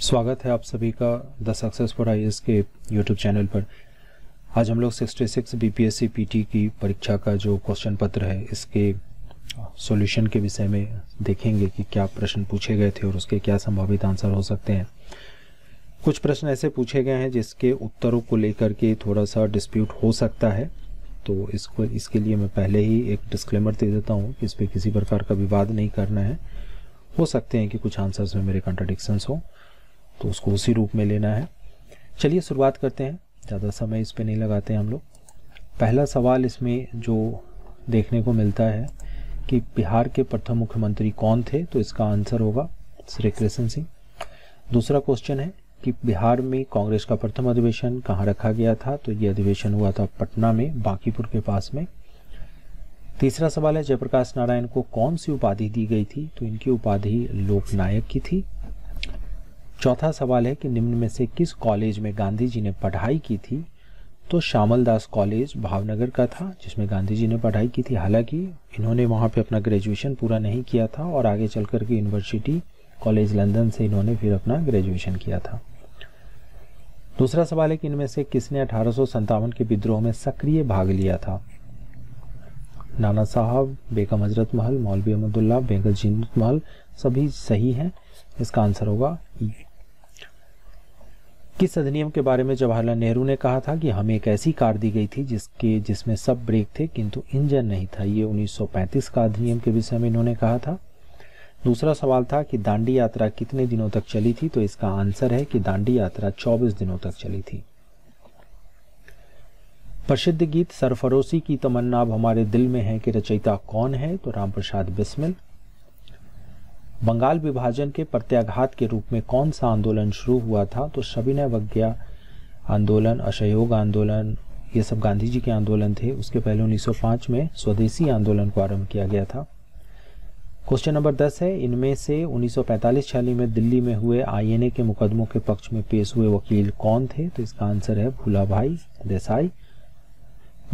स्वागत है आप सभी का द सक्सेस फॉर आईएएस के यूट्यूब चैनल पर। आज हम लोग 66 बीपीएससी पीटी की परीक्षा का जो क्वेश्चन पत्र है इसके सॉल्यूशन के विषय में देखेंगे कि क्या प्रश्न पूछे गए थे और उसके क्या संभावित आंसर हो सकते हैं। कुछ प्रश्न ऐसे पूछे गए हैं जिसके उत्तरों को लेकर के थोड़ा सा डिस्प्यूट हो सकता है, तो इसके लिए मैं पहले ही एक डिस्क्लेमर दे देता हूँ कि इस पर किसी प्रकार का विवाद नहीं करना है। हो सकते हैं कि कुछ आंसर्स में मेरे कॉन्ट्रडिक्शंस हो, तो उसको उसी रूप में लेना है। चलिए शुरुआत करते हैं, ज़्यादा समय इस पे नहीं लगाते हैं हम लोग। पहला सवाल इसमें जो देखने को मिलता है कि बिहार के प्रथम मुख्यमंत्री कौन थे, तो इसका आंसर होगा श्री कृष्ण सिंह। दूसरा क्वेश्चन है कि बिहार में कांग्रेस का प्रथम अधिवेशन कहाँ रखा गया था, तो ये अधिवेशन हुआ था पटना में, बांकीपुर के पास में। तीसरा सवाल है जयप्रकाश नारायण को कौन सी उपाधि दी गई थी, तो इनकी उपाधि लोकनायक की थी। चौथा सवाल है कि निम्न में से किस कॉलेज में गांधी जी ने पढ़ाई की थी, तो श्यामल दास कॉलेज भावनगर का था जिसमें गांधी जी ने पढ़ाई की थी। हालांकि इन्होंने वहां पे अपना ग्रेजुएशन पूरा नहीं किया था और आगे चल कर के यूनिवर्सिटी कॉलेज लंदन से इन्होंने फिर अपना ग्रेजुएशन किया था। दूसरा सवाल है कि इनमें से किसने 1857 के विद्रोह में सक्रिय भाग लिया था। नाना साहब, बेगम हजरत महल, मौलवी अहमदुल्लाह, बेगम जीनत महल, सभी सही हैं। इसका आंसर होगा ई। किस अधिनियम के बारे में जवाहरलाल नेहरू ने कहा था कि हमें एक ऐसी कार दी गई थी जिसमें सब ब्रेक थे किंतु इंजन नहीं था। ये 1935 का अधिनियम के विषय में इन्होंने कहा था। दूसरा सवाल था कि दांडी यात्रा कितने दिनों तक चली थी, तो इसका आंसर है कि दांडी यात्रा 24 दिनों तक चली थी। प्रसिद्ध गीत सरफरोशी की तमन्ना अब हमारे दिल में है के रचयिता कौन है, तो राम प्रसाद बिस्मिल। बंगाल विभाजन के प्रत्याघात के रूप में कौन सा आंदोलन शुरू हुआ था, तो सविनय अवज्ञा आंदोलन, असहयोग आंदोलन, ये सब गांधी जी के आंदोलन थे। उसके पहले 1905 में स्वदेशी आंदोलन को आरंभ किया गया था। क्वेश्चन नंबर 10 है इनमें से 1945-46 में दिल्ली में हुए आईएनए के मुकदमों के पक्ष में पेश हुए वकील कौन थे, तो इसका आंसर है भूलाभाई देसाई।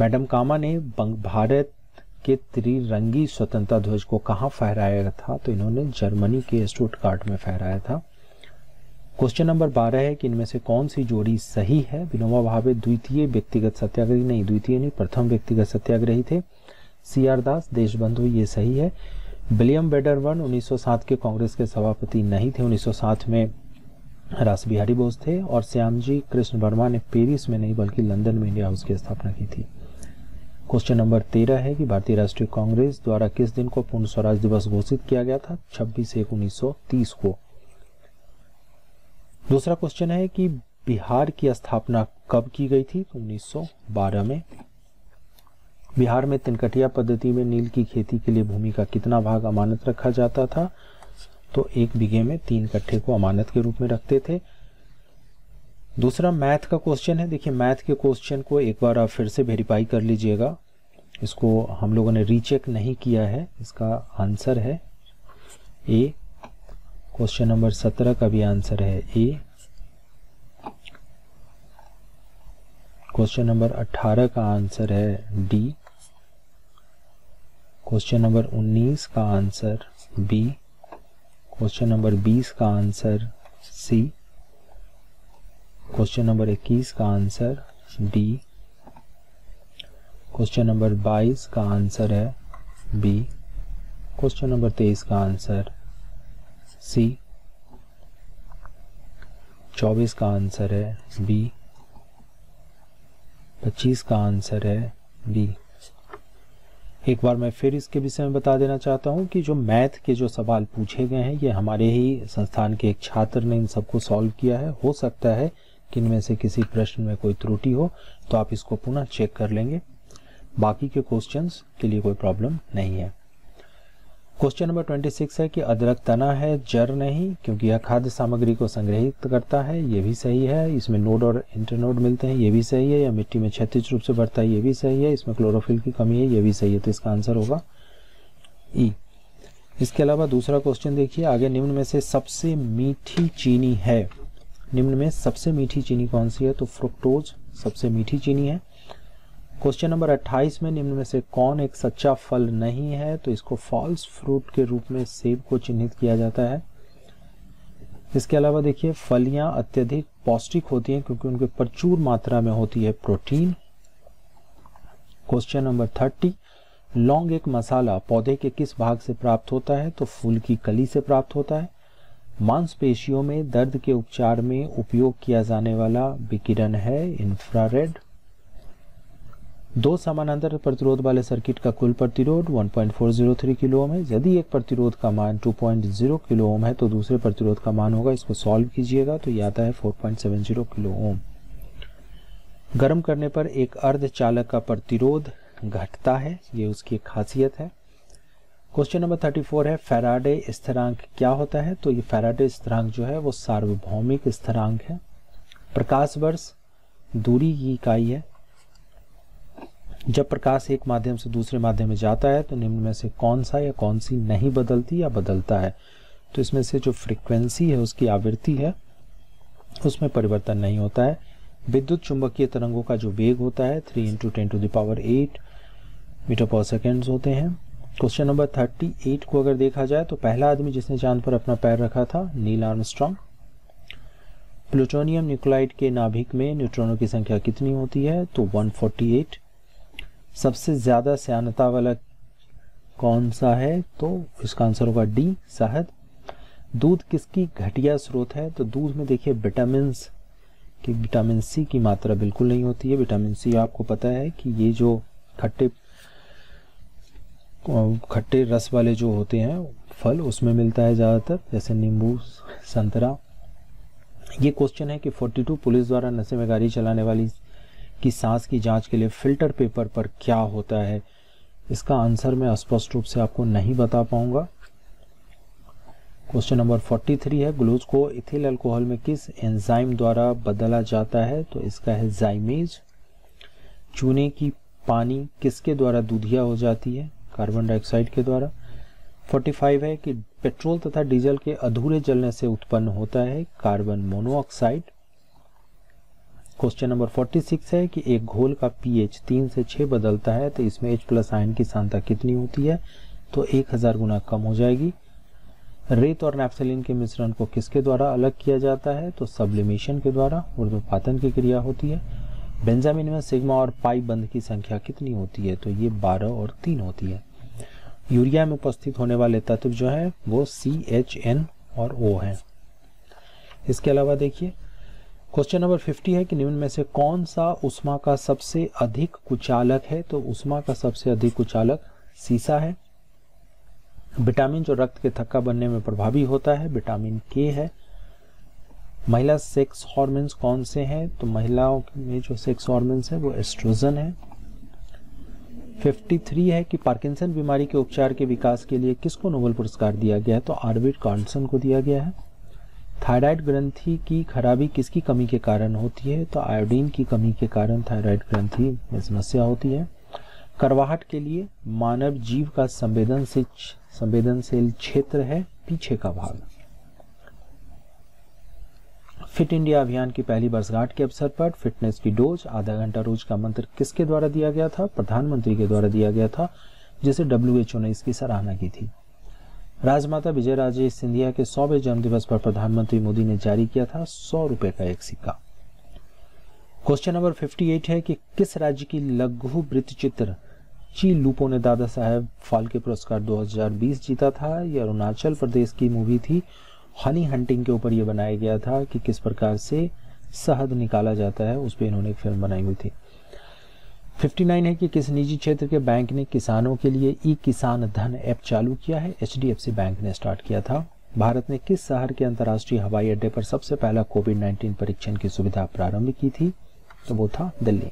मैडम कामा ने भारत के त्रिरंगी स्वतंत्रता ध्वज को कहाँ फहराया था, तो इन्होंने जर्मनी के स्टुटगार्ट में फहराया था। क्वेश्चन नंबर 12 है कि इनमें से कौन सी जोड़ी सही है। विनोबा भावे द्वितीय व्यक्तिगत सत्याग्रही नहीं, द्वितीय नहीं प्रथम व्यक्तिगत सत्याग्रही थे। सीआर दास देशबंधु, ये सही है। विलियम वेडरबर्न 1907 के कांग्रेस के सभापति नहीं थे, 1907 में रास बिहारी बोस थे। और श्यामजी कृष्ण वर्मा ने पेरिस में नहीं बल्कि लंदन में इंडिया हाउस की स्थापना की थी। क्वेश्चन नंबर 13 है कि भारतीय राष्ट्रीय कांग्रेस द्वारा किस दिन को पूर्ण स्वराज दिवस घोषित किया गया था, 26/1/1930 को। दूसरा क्वेश्चन है कि बिहार की स्थापना कब की गई थी, तो 1912 में। बिहार में तिनकटिया पद्धति में नील की खेती के लिए भूमि का कितना भाग अमानत रखा जाता था, तो 1 बीघे में 3 कट्ठे को अमानत के रूप में रखते थे। दूसरा मैथ का क्वेश्चन है। देखिए मैथ के क्वेश्चन को एक बार आप फिर से वेरीफाई कर लीजिएगा, इसको हम लोगों ने रीचेक नहीं किया है। इसका आंसर है ए। क्वेश्चन नंबर 17 का भी आंसर है ए। क्वेश्चन नंबर 18 का आंसर है डी। क्वेश्चन नंबर 19 का आंसर बी। क्वेश्चन नंबर 20 का आंसर सी। क्वेश्चन नंबर 21 का आंसर डी। क्वेश्चन नंबर 22 का आंसर है बी। क्वेश्चन नंबर 23 का आंसर सी। 24 का आंसर है बी। 25 का आंसर है बी। एक बार मैं फिर इसके विषय में बता देना चाहता हूं कि जो मैथ के जो सवाल पूछे गए हैं ये हमारे ही संस्थान के एक छात्र ने इन सबको सॉल्व किया है। हो सकता है कि इनमें से किसी प्रश्न में कोई त्रुटि हो तो आप इसको पुनः चेक कर लेंगे। बाकी के क्वेश्चंस के लिए कोई प्रॉब्लम नहीं है। क्वेश्चन नंबर 26 है कि अदरक तना है जड़ नहीं, क्योंकि यह खाद्य सामग्री को संग्रहित करता है, ये भी सही है। इसमें नोड और इंटरनोड मिलते हैं, ये भी सही है। या मिट्टी में क्षैतिज रूप से बढ़ता है, ये भी सही है। इसमें क्लोरोफिल की कमी है, ये भी सही है। तो इसका आंसर होगा ई। इसके अलावा दूसरा क्वेश्चन देखिए आगे, निम्न में से सबसे मीठी चीनी है। निम्न में सबसे मीठी चीनी कौन सी है, तो फ्रुक्टोज सबसे मीठी चीनी है। क्वेश्चन नंबर 28 में निम्न में से कौन एक सच्चा फल नहीं है, तो इसको फॉल्स फ्रूट के रूप में सेब को चिन्हित किया जाता है। इसके अलावा देखिए फलियां अत्यधिक पौष्टिक होती हैं क्योंकि उनके प्रचुर मात्रा में होती है प्रोटीन। क्वेश्चन नंबर 30, लौंग एक मसाला पौधे के किस भाग से प्राप्त होता है? तो फूल की कली से प्राप्त होता है। मांसपेशियों में दर्द के उपचार में उपयोग किया जाने वाला विकिरण है इंफ्रारेड। दो समानांतर प्रतिरोध वाले सर्किट का कुल प्रतिरोध 1.403 किलो ओम है। यदि एक प्रतिरोध का मान 2.0 किलो ओम है तो दूसरे प्रतिरोध का मान होगा, इसको सॉल्व कीजिएगा तो ये आता है 4.70 किलो ओम। गर्म करने पर एक अर्धचालक का प्रतिरोध घटता है, ये उसकी खासियत है। क्वेश्चन नंबर 34 है, फैराडे स्थिरांक क्या होता है? तो ये फैराडे स्थिरांक जो है वो सार्वभौमिक स्थिरांक है। प्रकाश वर्ष दूरी की इकाई है। जब प्रकाश एक माध्यम से दूसरे माध्यम में जाता है तो निम्न में से कौन सा या कौन सी नहीं बदलती या बदलता है? तो इसमें से जो फ्रीक्वेंसी है उसकी आवृत्ति है उसमें परिवर्तन नहीं होता है। विद्युत चुंबकीय तरंगों का जो वेग होता है 3 × 10⁸ मीटर पर सेकेंड होते हैं। क्वेश्चन नंबर 38 को अगर देखा जाए तो पहला आदमी जिसने चांद पर अपना पैर रखा था नील आर्मस्ट्रॉन्ग। प्लूटोनियम न्यूक्लाइड के नाभिक में न्यूट्रॉनों की संख्या कितनी होती है? तो 148। सबसे ज्यादा श्यानता वाला कौन सा है? तो इसका आंसर होगा डी, शहद। दूध किसकी घटिया स्रोत है? तो दूध में देखिए विटामिन सी की मात्रा बिल्कुल नहीं होती है। विटामिन सी आपको पता है कि ये जो खट्टे रस वाले जो होते हैं फल उसमें मिलता है ज़्यादातर, जैसे नींबू, संतरा। ये क्वेश्चन है कि 42 पुलिस द्वारा नशे में गाड़ी चलाने वाली की सांस की जांच के लिए फिल्टर पेपर पर क्या होता है? इसका आंसर मैं स्पष्ट रूप से आपको नहीं बता पाऊंगा। क्वेश्चन नंबर 43 है, ग्लूकोज को इथिल अल्कोहल में किस एंजाइम द्वारा बदला जाता है? तो इसका है जाइमेज। चूने की पानी किसके द्वारा दूधिया हो जाती है? कार्बन डाइऑक्साइड के द्वारा। 45 है कि पेट्रोल तथा डीजल के अधूरे जलने से उत्पन्न होता है कार्बन मोनोऑक्साइड। क्वेश्चन नंबर 46 है कि एक घोल का पीएच 3 से 6 बदलता है तो इसमें H+ आयन की सांद्रता कितनी होती है? तो 1000 गुना कम हो जाएगी। रेत और नैप्थलीन के मिश्रण को किसके द्वारा अलग किया जाता है? तो सब्लिमेशन के द्वारा, ऊर्ध्वपातन की क्रिया होती है। बेंजामिन में सिग्मा और पाई बंध की संख्या कितनी होती है? तो ये 12 और 3 होती है। यूरिया में उपस्थित होने वाले तत्व जो है वो CHN और O है। इसके अलावा देखिए क्वेश्चन नंबर 50 है कि निम्न में से कौन सा ऊष्मा का सबसे अधिक कुचालक है? तो ऊष्मा का सबसे अधिक कुचालक सीसा है। विटामिन जो रक्त के थक्का बनने में प्रभावी होता है विटामिन K है। महिला सेक्स हार्मोन्स कौन से हैं? तो महिलाओं में जो सेक्स हार्मोन्स है वो एस्ट्रोजन है। 53 है कि पार्किंसन बीमारी के उपचार के विकास के लिए किसको नोबेल पुरस्कार दिया गया है? तो आर्विड कार्लसन को दिया गया है। थायराइड ग्रंथि की खराबी किसकी कमी के कारण होती है? तो आयोडीन की कमी के कारण थायराइड ग्रंथि में समस्या होती है। करवाहट के लिए मानव जीव का संवेदनशील क्षेत्र है पीछे का भाग। फिट इंडिया अभियान की पहली वर्षगांठ के अवसर पर फिटनेस की डोज आधा घंटा रोज का मंत्र किसके द्वारा दिया गया था? प्रधानमंत्री के द्वारा दिया गया था, जिसे WHO ने इसकी सराहना की थी। राजमाता विजयराजे सिंधिया के 100वें जन्मदिवस पर प्रधानमंत्री मोदी ने जारी किया था 100 रुपए का एक सिक्का। क्वेश्चन नंबर 58 है कि किस राज्य की लघु वृत्तचित्र ची लूपो ने दादा साहेब फाल्के पुरस्कार 2020 जीता था? ये अरुणाचल प्रदेश की मूवी थी। हनी हंटिंग के ऊपर यह बनाया गया था कि किस प्रकार से शहद निकाला जाता है, उस पर इन्होंने एक फिल्म बनाई हुई थी। 59 है कि किस निजी क्षेत्र के बैंक ने किसानों के लिए ई किसान धन ऐप चालू किया है? HDFC बैंक ने स्टार्ट किया था। भारत ने किस शहर के अंतर्राष्ट्रीय हवाई अड्डे पर सबसे पहला कोविड-19 परीक्षण की सुविधा प्रारंभ की थी? तो वो था दिल्ली।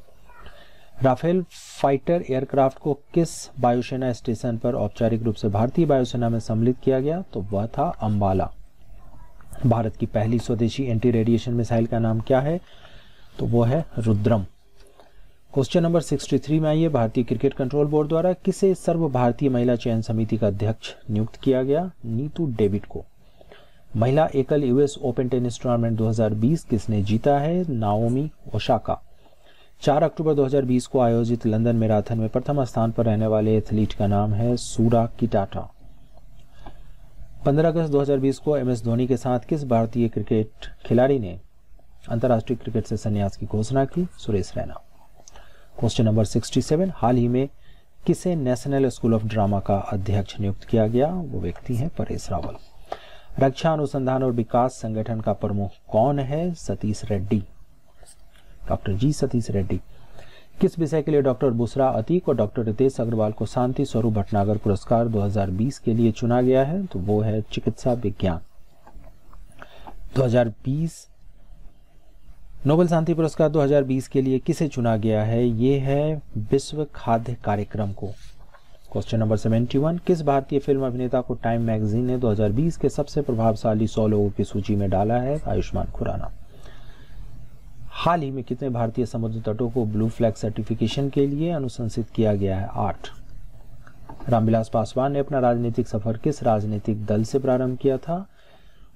राफेल फाइटर एयरक्राफ्ट को किस वायुसेना स्टेशन पर औपचारिक रूप से भारतीय वायुसेना में सम्मिलित किया गया? तो वह था अंबाला। भारत की पहली स्वदेशी एंटी रेडिएशन मिसाइल का नाम क्या है? तो वो है रुद्रम। क्वेश्चन नंबर 63 में आइए, भारतीय क्रिकेट कंट्रोल बोर्ड द्वारा किसे सर्व भारतीय महिला चयन समिति का अध्यक्ष नियुक्त किया गया? नीतू डेविड को। महिला एकल US ओपन टेनिस टूर्नामेंट 2020 किसने जीता है? Naomi Osaka. 4 अक्टूबर 2020 को आयोजित लंदन मैराथन में प्रथम स्थान पर रहने वाले एथलीट का नाम है सूरा किटाटा। 15 अगस्त 2020 को MS धोनी के साथ किस भारतीय क्रिकेट खिलाड़ी ने अंतर्राष्ट्रीय क्रिकेट से संन्यास की घोषणा की? सुरेश रैना। क्वेश्चन नंबर 67, हाल ही में किसे नेशनल स्कूल ऑफ ड्रामा का अध्यक्ष नियुक्त किया गया? वो व्यक्ति हैं परेश रावल। रक्षा अनुसंधान और विकास संगठन का प्रमुख कौन है? सतीश रेड्डी, डॉक्टर जी सतीश रेड्डी। किस विषय के लिए डॉक्टर बुशरा अतीक और डॉक्टर रितेश अग्रवाल को शांति स्वरूप भटनागर पुरस्कार 2020 के लिए चुना गया है? तो वो है चिकित्सा विज्ञान। 2020 नोबेल शांति पुरस्कार 2020 के लिए किसे चुना गया है? ये है विश्व खाद्य कार्यक्रम को। क्वेश्चन नंबर 71, किस भारतीय फिल्म अभिनेता को टाइम मैगजीन ने 2020 के सबसे प्रभावशाली 100 लोगों की सूची में डाला है? आयुष्मान खुराना। हाल ही में कितने भारतीय समुद्र तटों को ब्लू फ्लैग सर्टिफिकेशन के लिए अनुशंसित किया गया है? 8। रामविलास पासवान ने अपना राजनीतिक सफर किस राजनीतिक दल से प्रारंभ किया था?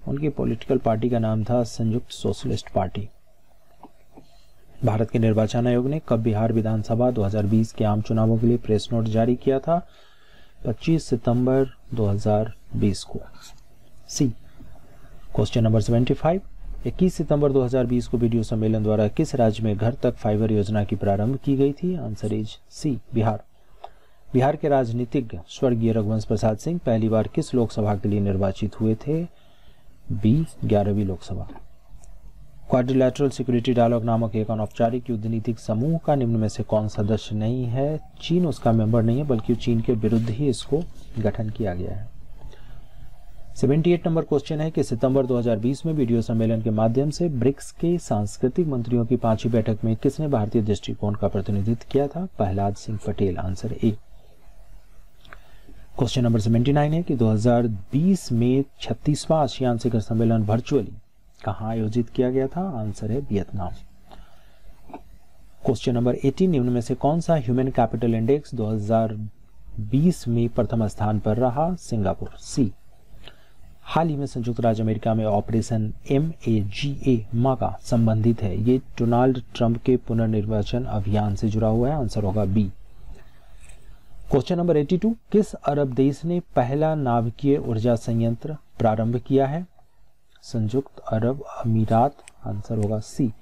उनकी पॉलिटिकल पार्टी का नाम था संयुक्त सोशलिस्ट पार्टी। भारत के निर्वाचन आयोग ने कब बिहार विधानसभा 2020 के आम चुनावों के लिए प्रेस नोट जारी किया था? 25 सितंबर 2020 को। सी। क्वेश्चन नंबर 75, 21 सितंबर 2020 को वीडियो सम्मेलन द्वारा किस राज्य में घर तक फाइबर योजना की प्रारंभ की गई थी? Answer is C, Bihar. Bihar के राजनीतिज्ञ स्वर्गीय रघुवंश प्रसाद सिंह पहली बार किस लोकसभा के लिए निर्वाचित हुए थे? बी, 11वीं लोकसभा। क्वाड्रिलैटरल सिक्योरिटी डायलॉग नामक एक अनौपचारिक युद्ध नीतिक समूह का निम्न में से कौन सदस्य नहीं है? चीन उसका मेंबर नहीं है, बल्कि चीन के विरुद्ध ही इसको गठन किया गया है। 78 नंबर क्वेश्चन है कि सितंबर 2020 में वीडियो सम्मेलन के माध्यम से ब्रिक्स के सांस्कृतिक मंत्रियों की 5वीं बैठक में किसने भारतीय दृष्टिकोण का प्रतिनिधित्व किया था? Prahlad Singh Patel. Answer A. Question number 79 है कि 2020 में 36वां आसियान शिखर सम्मेलन वर्चुअली कहां आयोजित किया गया था? आंसर है वियतनाम। क्वेश्चन नंबर 80, निम्न में से कौन सा ह्यूमन कैपिटल इंडेक्स 2020 में प्रथम स्थान पर रहा? सिंगापुर। सी। हाल ही में संयुक्त राज्य अमेरिका में ऑपरेशन MAGA संबंधित है, ये डोनाल्ड ट्रंप के पुनर्निर्वाचन अभियान से जुड़ा हुआ है। आंसर होगा बी। क्वेश्चन नंबर 82, किस अरब देश ने पहला नाभिकीय ऊर्जा संयंत्र प्रारंभ किया है? संयुक्त अरब अमीरात। आंसर होगा सी।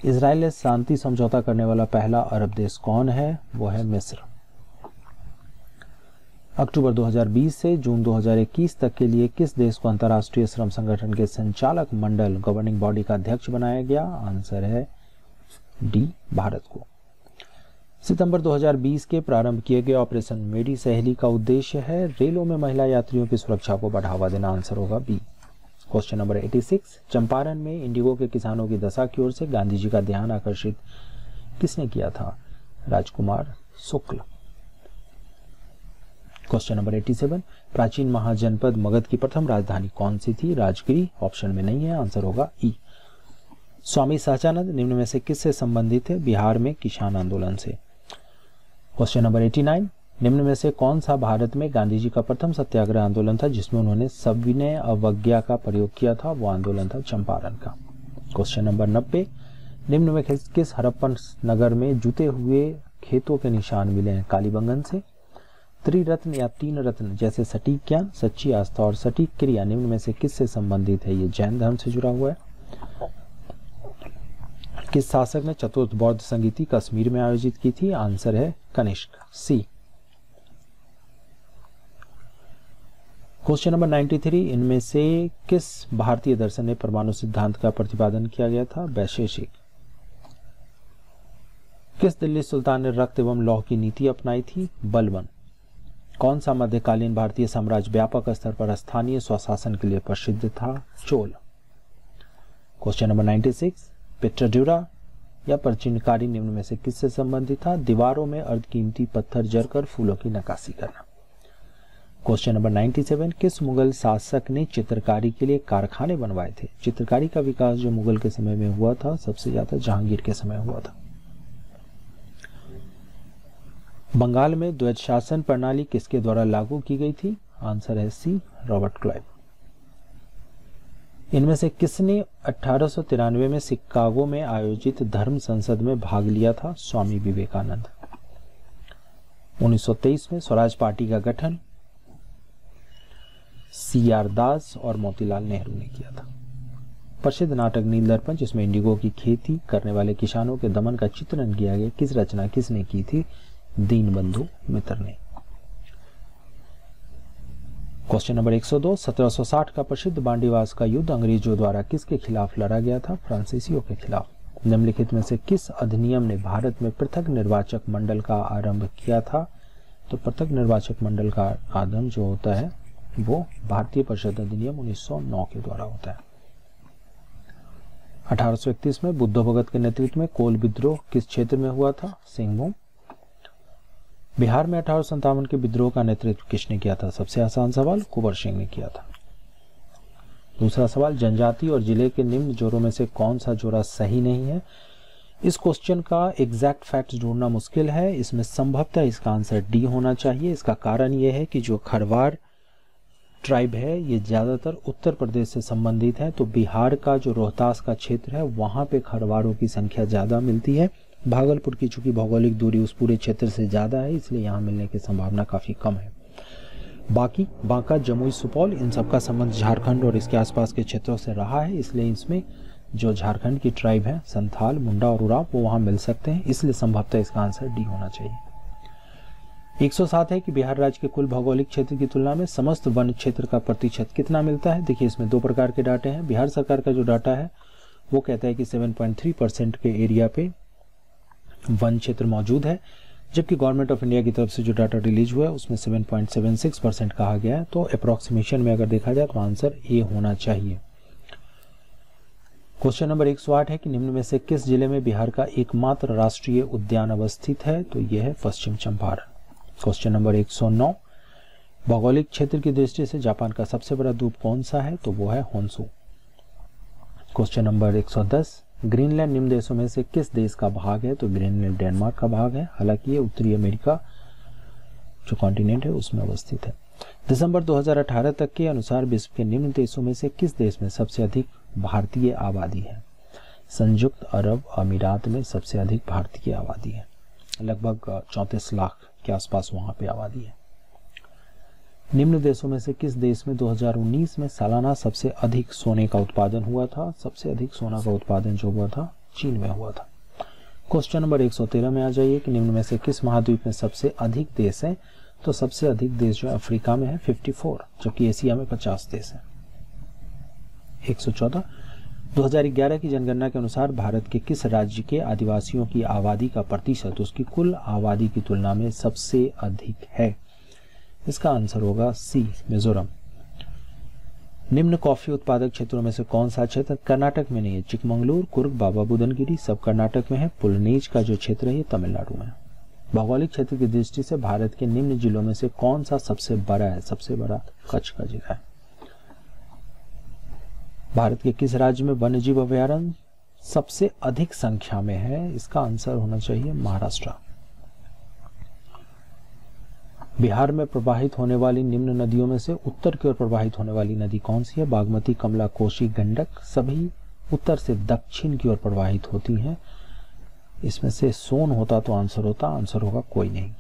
इजराइल से शांति समझौता करने वाला पहला अरब देश कौन है? वो है मिस्र। अक्टूबर 2020 से जून 2021 तक के लिए किस देश को अंतर्राष्ट्रीय श्रम संगठन के संचालक मंडल गवर्निंग बॉडी का अध्यक्ष बनाया गया? आंसर है डी, भारत को। सितंबर 2020 के प्रारंभ किए गए ऑपरेशन मेरी सहेली का उद्देश्य है रेलों में महिला यात्रियों की सुरक्षा को बढ़ावा देना। आंसर होगा बी। क्वेश्चन नंबर 86, चंपारण में इंडिगो के किसानों की दशा की ओर से गांधी जी का ध्यान आकर्षित किसने किया था? राजकुमार शुक्ल। क्वेश्चन नंबर 87, प्राचीन महाजनपद मगध की प्रथम राजधानी कौन सी थी? राजगिरी। ऑप्शन में नहीं है, आंसर होगा ई। स्वामी सहजानंद निम्न में से किससे संबंधित है? बिहार में किसान आंदोलन से। क्वेश्चन नंबर 89, निम्न में से कौन सा भारत में गांधी जी का प्रथम सत्याग्रह आंदोलन था जिसमें उन्होंने सविनय अवज्ञा का प्रयोग किया था? वो आंदोलन था चंपारण का। क्वेश्चन नंबर 90, निम्न में किस हड़प्पन नगर में जुते हुए खेतों के निशान मिले हैं? कालीबंगन से। त्रिरत्न या तीन रत्न जैसे सटीक ज्ञान, सच्ची आस्था और सटीक क्रिया निम्न में से किससे संबंधित है? ये जैन धर्म से जुड़ा हुआ है। किस शासक ने चतुर्थ बौद्ध संगीति कश्मीर में आयोजित की थी? आंसर है कनिष्क। सी। क्वेश्चन नंबर 93, इनमें से किस भारतीय दर्शन ने परमाणु सिद्धांत का प्रतिपादन किया गया था? वैशेषिक। किस दिल्ली सुल्तान ने रक्त एवं लौह की नीति अपनाई थी? बलबन। कौन सा मध्यकालीन भारतीय साम्राज्य व्यापक स्तर पर स्थानीय स्वशासन के लिए प्रसिद्ध था? चोल। क्वेश्चन नंबर 96, पिट्राड्यूरा या प्रचिनकारी निम्न में से किससे संबंधित था? दीवारों में अर्धकीमती पत्थर जड़कर फूलों की नक्काशी करना। क्वेश्चन नंबर 97, किस मुगल शासक ने चित्रकारी के लिए कारखाने बनवाए थे? चित्रकारी का विकास जो मुगल के समय में हुआ था सबसे ज्यादा जहांगीर के समय हुआ था। बंगाल में द्वैध शासन प्रणाली किसके द्वारा लागू की गई थी? आंसर है सी, रॉबर्ट क्लाइव। इनमें से किसने 1893 में शिकागो में आयोजित धर्म संसद में भाग लिया था? स्वामी विवेकानंद। 1923 में स्वराज पार्टी का गठन। CR दास और मोतीलाल नेहरू ने किया था। प्रसिद्ध नाटक नीलदर्पण, जिसमें इंडिगो की खेती करने वाले किसानों के दमन का चित्रण किया गया, किस रचना किसने की थी? दीनबंधु मित्र ने। क्वेश्चन नंबर 102, 1760 का प्रसिद्ध बांडीवास का युद्ध अंग्रेजों द्वारा किसके खिलाफ लड़ा गया था? फ्रांसीसियों के खिलाफ। निम्नलिखित में से किस अधिनियम ने भारत में पृथक निर्वाचक मंडल का आरंभ किया था? तो पृथक निर्वाचक मंडल का आरंभ जो होता है वो भारतीय परिषद अधिनियम 1909 के द्वारा होता है। 1831 में बुद्धो भगत के नेतृत्व में कोल विद्रोह किस क्षेत्र में हुआ था? सिंहभूम। बिहार में 1857 के विद्रोह का नेतृत्व किसने किया था? सबसे आसान सवाल, कुंवर सिंह ने किया था। दूसरा सवाल, जनजाति और जिले के निम्न जोड़ों में से कौन सा जोड़ा सही नहीं है? इस क्वेश्चन का एग्जैक्ट फैक्ट ढूंढना मुश्किल है। इसमें संभवतः इसका आंसर डी होना चाहिए। इसका कारण यह है कि जो खरवार ट्राइब है ये ज़्यादातर उत्तर प्रदेश से संबंधित है, तो बिहार का जो रोहतास का क्षेत्र है वहाँ पे खरवारों की संख्या ज़्यादा मिलती है। भागलपुर की चूंकि भौगोलिक दूरी उस पूरे क्षेत्र से ज़्यादा है, इसलिए यहाँ मिलने की संभावना काफ़ी कम है। बाकी बांका, जमुई, सुपौल इन सब का संबंध झारखंड और इसके आसपास के क्षेत्रों से रहा है, इसलिए इसमें जो झारखंड की ट्राइब है संथाल, मुंडा और उराव वो वहाँ मिल सकते हैं, इसलिए संभवतः इसका आंसर डी होना चाहिए। 107 है कि बिहार राज्य के कुल भौगोलिक क्षेत्र की तुलना में समस्त वन क्षेत्र का प्रतिशत कितना मिलता है? देखिए इसमें दो प्रकार के डाटे हैं। बिहार सरकार का जो डाटा है वो कहता है कि 7.3% के एरिया पे वन क्षेत्र मौजूद है, जबकि गवर्नमेंट ऑफ इंडिया की तरफ से जो डाटा रिलीज हुआ है उसमें 7.76% कहा गया है। तो अप्रोक्सीमेशन में अगर देखा जाए तो आंसर ए होना चाहिए। क्वेश्चन नंबर 108 है कि निम्न में से किस जिले में बिहार का एकमात्र राष्ट्रीय उद्यान अवस्थित है? तो यह है पश्चिम चंपारण। क्वेश्चन नंबर 109, भौगोलिक क्षेत्र की दृष्टि से जापान का सबसे बड़ा द्वीप कौन सा है? तो वो है होन्शु। क्वेश्चन नंबर 110, ग्रीनलैंड निम्न देशों में से किस देश का भाग है? तो ग्रीनलैंड डेनमार्क का भाग है, हालांकि ये उत्तरी अमेरिका जो कॉन्टिनेंट है उसमें अवस्थित है। दिसंबर 2018 तक के अनुसार विश्व के निम्न देशों में से किस देश में सबसे अधिक भारतीय आबादी है? संयुक्त अरब अमीरात में सबसे अधिक भारतीय आबादी है, लगभग 34 लाख के आसपास वहां पे आबादी है। निम्न देशों में से किस देश में 2019 में सालाना सबसे अधिक सोने का उत्पादन हुआ था? सबसे अधिक सोना का उत्पादन जो हुआ था चीन में हुआ था। क्वेश्चन नंबर 113 में आ जाइए कि निम्न में से किस महाद्वीप में सबसे अधिक देश है? तो सबसे अधिक देश जो अफ्रीका में है 54, जबकि एशिया में 50 देश है। 114, 2011 की जनगणना के अनुसार भारत के किस राज्य के आदिवासियों की आबादी का प्रतिशत उसकी कुल आबादी की तुलना में सबसे अधिक है? इसका आंसर होगा सी, मिजोरम। निम्न कॉफी उत्पादक क्षेत्रों में से कौन सा क्षेत्र कर्नाटक में नहीं है? चिकमंगलुरु, कुर्ग, बाबा बुदनगिरी सब कर्नाटक में है। पुलनेज का जो क्षेत्र है ये तमिलनाडु में है। भौगोलिक क्षेत्र की दृष्टि से भारत के निम्न जिलों में से कौन सा सबसे बड़ा है? सबसे बड़ा कच्छ का जिला है। भारत के किस राज्य में वन्यजीव अभयारण्य सबसे अधिक संख्या में है? इसका आंसर होना चाहिए महाराष्ट्र। बिहार में प्रवाहित होने वाली निम्न नदियों में से उत्तर की ओर प्रवाहित होने वाली नदी कौन सी है? बागमती, कमला, कोसी, गंडक सभी उत्तर से दक्षिण की ओर प्रवाहित होती हैं। इसमें से सोन होता तो आंसर होगा कोई नहीं।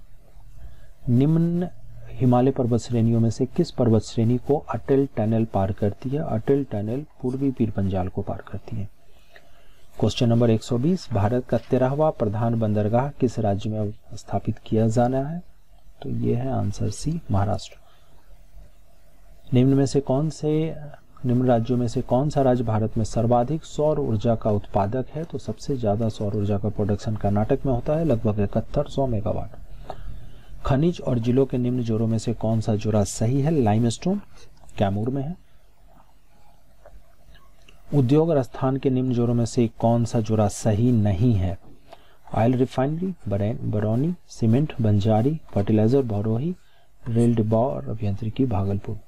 निम्न हिमालय पर्वत श्रेणियों में से किस पर्वत श्रेणी को अटल टनल पार करती है? अटल टनल पूर्वी पीर पंजाल को पार करती है। क्वेश्चन नंबर 120, भारत का 13वां प्रधान बंदरगाह किस राज्य में स्थापित किया जाना है? तो ये है आंसर सी, महाराष्ट्र। निम्न राज्यों में से कौन सा राज्य भारत में सर्वाधिक सौर ऊर्जा का उत्पादक है? तो सबसे ज्यादा सौर ऊर्जा का प्रोडक्शन कर्नाटक में होता है, लगभग 7100 मेगावाट। खनिज और जिलों के निम्न जोड़ों में से कौन सा जोड़ा सही है? लाइमस्टोन कैमूर में है। उद्योग और स्थान के निम्न जोड़ों में से कौन सा जोड़ा सही नहीं है? Oil refinery Barauni, cement Banjari, fertiliser भौरोही, रेल डिब्बा और अभियांत्रिकी भागलपुर।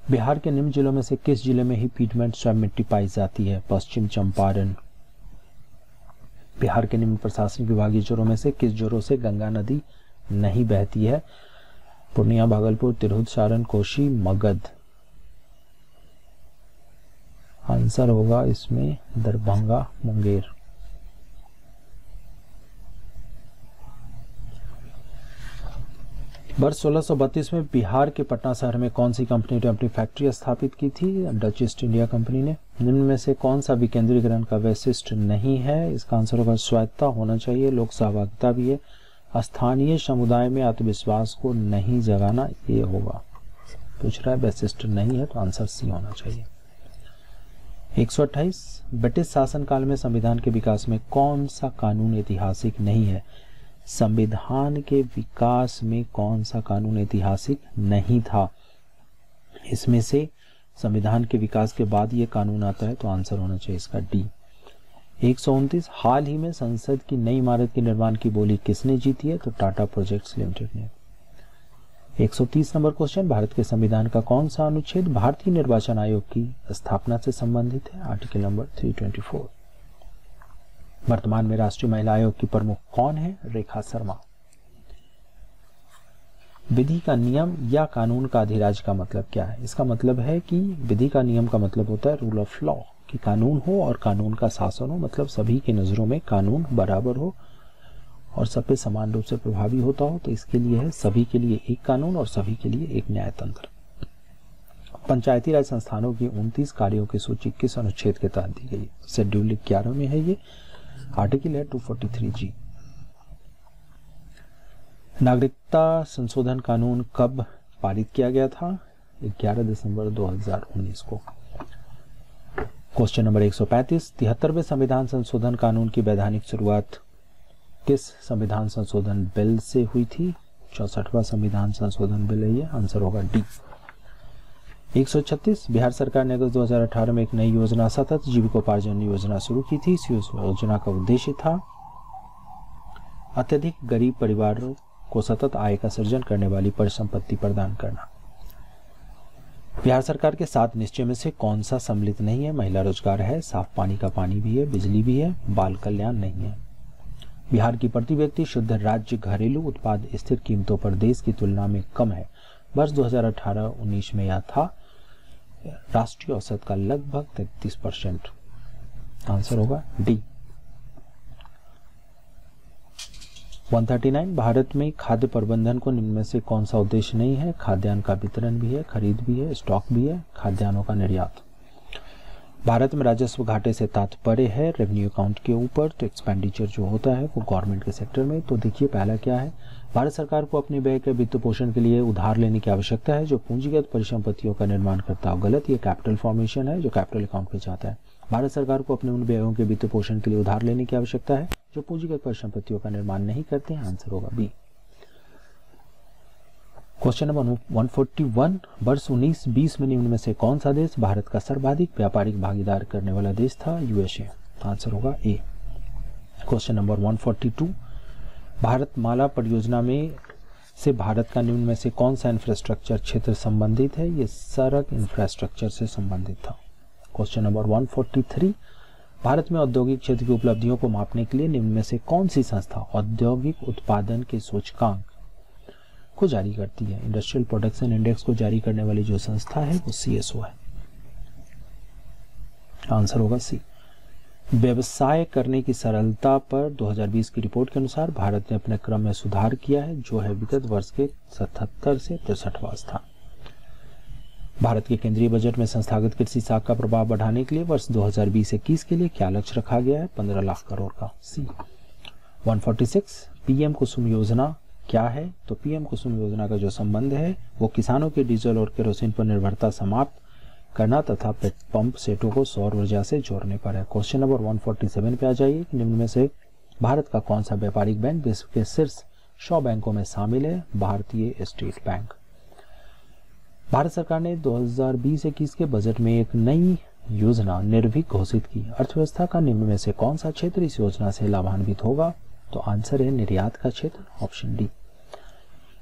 बिहार के निम्न जिलों में से किस जिले में ही पीटमेंट स्वयं मिट्टी पाई जाती है? पश्चिम चंपारण। बिहार के निम्न प्रशासनिक विभागीय जोड़ों में से किस जोड़ों से गंगा नदी नहीं बहती है? पूर्णिया, भागलपुर, तिरहुत, सारण, कोशी, मगध। आंसर होगा इसमें दरभंगा, मुंगेर। वर्ष 1632 में बिहार के पटना शहर में कौन सी कंपनी ने अपनी फैक्ट्री स्थापित की थी? डच ईस्ट इंडिया कंपनी ने। निम्न में से कौन सा विकेंद्रीकरण का वैशिष्ट्य नहीं है? इसका आंसर होगा स्वायत्तता होना चाहिए, लोक सहभागिता भी है, स्थानीय समुदाय में आत्मविश्वास को नहीं जगाना, ये होगा। पूछ रहा है वैशिष्ट्य नहीं है तो आंसर सी होना चाहिए। 128 ब्रिटिश शासनकाल में संविधान के विकास में कौन सा कानून ऐतिहासिक नहीं है? संविधान के विकास में कौन सा कानून ऐतिहासिक नहीं था? इसमें से संविधान के विकास के बाद ये कानून आता है तो आंसर होना चाहिए इसका डी। 129 हाल ही में संसद की नई इमारत के निर्माण की बोली किसने जीती है? तो टाटा प्रोजेक्ट्स लिमिटेड ने। 130 नंबर क्वेश्चन, भारत के संविधान का कौन सा अनुच्छेद भारतीय निर्वाचन आयोग की स्थापना से संबंधित है? Article number 324। वर्तमान में राष्ट्रीय महिला आयोग की प्रमुख कौन है? रेखा शर्मा। विधि का नियम या कानून का अधिराज्य का मतलब क्या है? इसका मतलब है कि विधि का नियम का मतलब होता है रूल ऑफ लॉ, कि कानून हो और कानून का शासन हो, मतलब सभी की नजरों में कानून बराबर हो और सब पे समान रूप से प्रभावी होता हो। तो इसके लिए है सभी के लिए एक कानून और सभी के लिए एक न्यायतंत्र। पंचायती राज संस्थानों की 29 कार्यों की सूची किस अनुच्छेद के तहत दी गई? शेड्यूल 11 में है ये, आर्टिकल है 243G। नागरिकता संशोधन कानून कब पारित किया गया था? 11 दिसंबर 2019 को। क्वेश्चन नंबर 135, 73वें संविधान संशोधन कानून की वैधानिक शुरुआत किस संविधान संशोधन बिल से हुई थी? 64वां संविधान संशोधन बिल है ये, आंसर होगा डी। 136, बिहार सरकार ने अगस्त 2018 में एक नई योजना सतत जीविकोपार्जन योजना शुरू की थी। इस योजना का उद्देश्य था अत्यधिक गरीब परिवारों को सतत आय का सृजन करने वाली परिसंपत्ति प्रदान करना। बिहार सरकार के 7 निश्चय में से कौन सा सम्मिलित नहीं है? महिला रोजगार है, साफ पानी का पानी भी है, बिजली भी है, बाल कल्याण नहीं है। बिहार की प्रति व्यक्ति शुद्ध राज्य घरेलू उत्पाद स्थिर कीमतों पर देश की तुलना में कम है। वर्ष 2018-19 में यह था राष्ट्रीय औसत का लगभग 33%। आंसर होगा डी। 139, भारत में खाद्य प्रबंधन को निम्न में से कौन सा उद्देश्य नहीं है? खाद्यान्न का वितरण भी है, खरीद भी है, स्टॉक भी है, खाद्यान्नों का निर्यात। भारत में राजस्व घाटे से तात्पर्य है रेवेन्यू अकाउंट के ऊपर, तो एक्सपेंडिचर जो होता है वो गवर्नमेंट के सेक्टर में। तो देखिए पहला क्या है, भारत सरकार को अपने व्यय के वित्त पोषण के लिए उधार लेने की आवश्यकता है जो पूंजीगत परिसंपत्तियों का निर्माण करता हो। गलत, ये कैपिटल फॉर्मेशन है जो कैपिटल अकाउंट में जाता है। भारत सरकार को अपने उन व्ययों के वित्त पोषण के लिए उधार लेने की आवश्यकता है जो पूंजीगत परिसंपत्तियों का निर्माण नहीं करते हैं। आंसर होगा बी। क्वेश्चन नंबर 141, वर्ष 1920 में निम्न में से कौन सा देश भारत का सर्वाधिक व्यापारिक भागीदार करने वाला देश था? यूएसए। आंसर होगा ए। क्वेश्चन नंबर 142, भारत माला परियोजना में से भारत का निम्न में से कौन सा इंफ्रास्ट्रक्चर क्षेत्र संबंधित है? ये सड़क इंफ्रास्ट्रक्चर से संबंधित था। क्वेश्चन नंबर 143, भारत में औद्योगिक क्षेत्र की उपलब्धियों को मापने के लिए निम्न में से कौन सी संस्था औद्योगिक उत्पादन के सूचकांक को जारी करती है? इंडस्ट्रियल प्रोडक्शन इंडेक्स को जारी करने वाली जो संस्था है वो CSO है। आंसर होगा सी। व्यवसाय करने की सरलता पर 2020 की रिपोर्ट के अनुसार भारत ने अपने क्रम में सुधार किया है जो है विगत वर्ष के 77 से 63वां स्थान। भारत के केंद्रीय बजट में संस्थागत कृषि साख का प्रभाव बढ़ाने के लिए वर्ष 2020-21 के लिए क्या लक्ष्य रखा गया है? 15 लाख करोड़ का। सी। 146, पीएम कुसुम योजना क्या है? तो पीएम कुसुम योजना का जो संबंध है वो किसानों के डीजल और केरोसिन पर निर्भरता समाप्त करना तथा पंप सेटों को सौर ऊर्जा से जोड़ने पर है। क्वेश्चन नंबर 147 पे आ जाइए, निम्न में से भारत का कौन सा व्यापारिक बैंक विश्व के शीर्ष 100 बैंकों में शामिल है? भारतीय स्टेट बैंक। भारत सरकार ने 2020-21 के बजट में एक नई योजना निर्भीक घोषित की। अर्थव्यवस्था का निम्न में से कौन सा क्षेत्र इस योजना से लाभान्वित होगा? तो आंसर है निर्यात का क्षेत्र, ऑप्शन डी।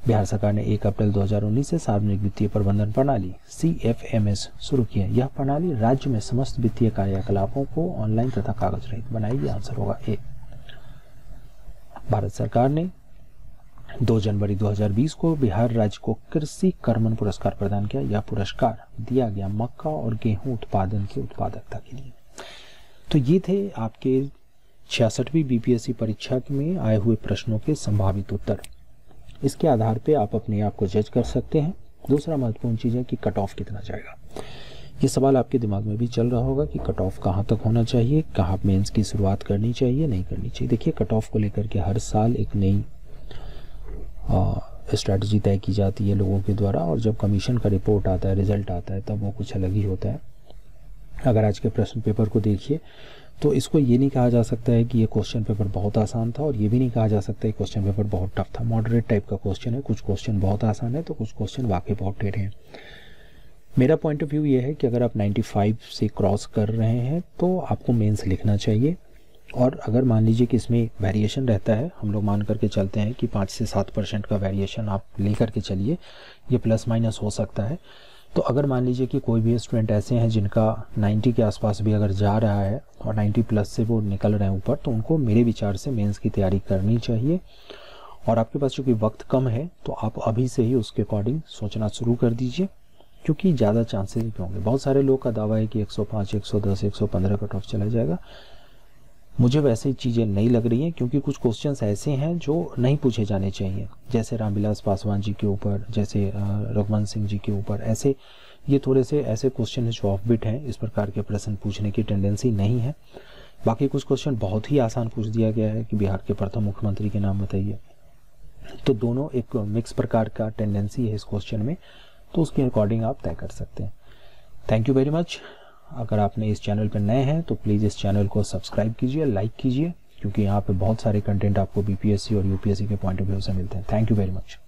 बिहार सरकार ने 1 अप्रैल 2019 से सार्वजनिक वित्तीय प्रबंधन प्रणाली CFMS शुरू की है। यह प्रणाली राज्य में समस्त वित्तीय कार्यकलापों को ऑनलाइन तथा कागज रहित बनाएगी। आंसर होगा ए। भारत सरकार ने 2 जनवरी 2020 को बिहार राज्य को कृषि कर्मण पुरस्कार प्रदान किया। यह पुरस्कार दिया गया मक्का और गेहूं उत्पादन की उत्पादकता के लिए। तो ये थे आपके 66वीं BPSC परीक्षा में आए हुए प्रश्नों के संभावित उत्तर। इसके आधार पे आप अपने आप को जज कर सकते हैं। दूसरा महत्वपूर्ण चीज़ है कि कट ऑफ कितना जाएगा। ये सवाल आपके दिमाग में भी चल रहा होगा कि कट ऑफ कहाँ तक होना चाहिए, कहाँ मेंस की शुरुआत करनी चाहिए, नहीं करनी चाहिए। देखिए, कट ऑफ को लेकर के हर साल एक नई स्ट्रैटेजी तय की जाती है लोगों के द्वारा, और जब कमीशन का रिपोर्ट आता है, रिजल्ट आता है, तब वो कुछ अलग ही होता है। अगर आज के प्रश्न पेपर को देखिए तो इसको ये नहीं कहा जा सकता है कि ये क्वेश्चन पेपर बहुत आसान था, और ये भी नहीं कहा जा सकता है क्वेश्चन पेपर बहुत टफ था। मॉडरेट टाइप का क्वेश्चन है, कुछ क्वेश्चन बहुत आसान है तो कुछ क्वेश्चन वाकई बहुत टेढ़े हैं। मेरा पॉइंट ऑफ व्यू ये है कि अगर आप 95 से क्रॉस कर रहे हैं तो आपको मेंस लिखना चाहिए, और अगर मान लीजिए कि इसमें वेरिएशन रहता है, हम लोग मान करके चलते हैं कि 5 से 7% का वेरिएशन आप ले करके चलिए, ये प्लस माइनस हो सकता है। तो अगर मान लीजिए कि कोई भी स्टूडेंट ऐसे हैं जिनका 90 के आसपास भी अगर जा रहा है और 90 प्लस से वो निकल रहे हैं ऊपर, तो उनको मेरे विचार से मेंस की तैयारी करनी चाहिए। और आपके पास चूँकि वक्त कम है तो आप अभी से ही उसके अकॉर्डिंग सोचना शुरू कर दीजिए, क्योंकि ज़्यादा चांसेस भी होंगे। बहुत सारे लोग का दावा है कि 105, 110, 115 कट ऑफ चला जाएगा। मुझे वैसे चीज़ें नहीं लग रही हैं, क्योंकि कुछ क्वेश्चंस ऐसे हैं जो नहीं पूछे जाने चाहिए, जैसे रामविलास पासवान जी के ऊपर, जैसे रघुवंश सिंह जी के ऊपर। ऐसे ये थोड़े से ऐसे क्वेश्चन हैं जो ऑफबिट हैं, इस प्रकार के प्रश्न पूछने की टेंडेंसी नहीं है। बाकी कुछ क्वेश्चन बहुत ही आसान पूछ दिया गया है कि बिहार के प्रथम मुख्यमंत्री के नाम बताइए, तो दोनों एक मिक्स प्रकार का टेंडेंसी है इस क्वेश्चन में, तो उसके अकॉर्डिंग आप तय कर सकते हैं। Thank you very much. अगर आपने इस चैनल पर नए हैं तो प्लीज़ इस चैनल को सब्सक्राइब कीजिए, लाइक कीजिए, क्योंकि यहाँ पे बहुत सारे कंटेंट आपको बीपीएससी और यूपीएससी के पॉइंट ऑफ व्यू से मिलते हैं। Thank you very much.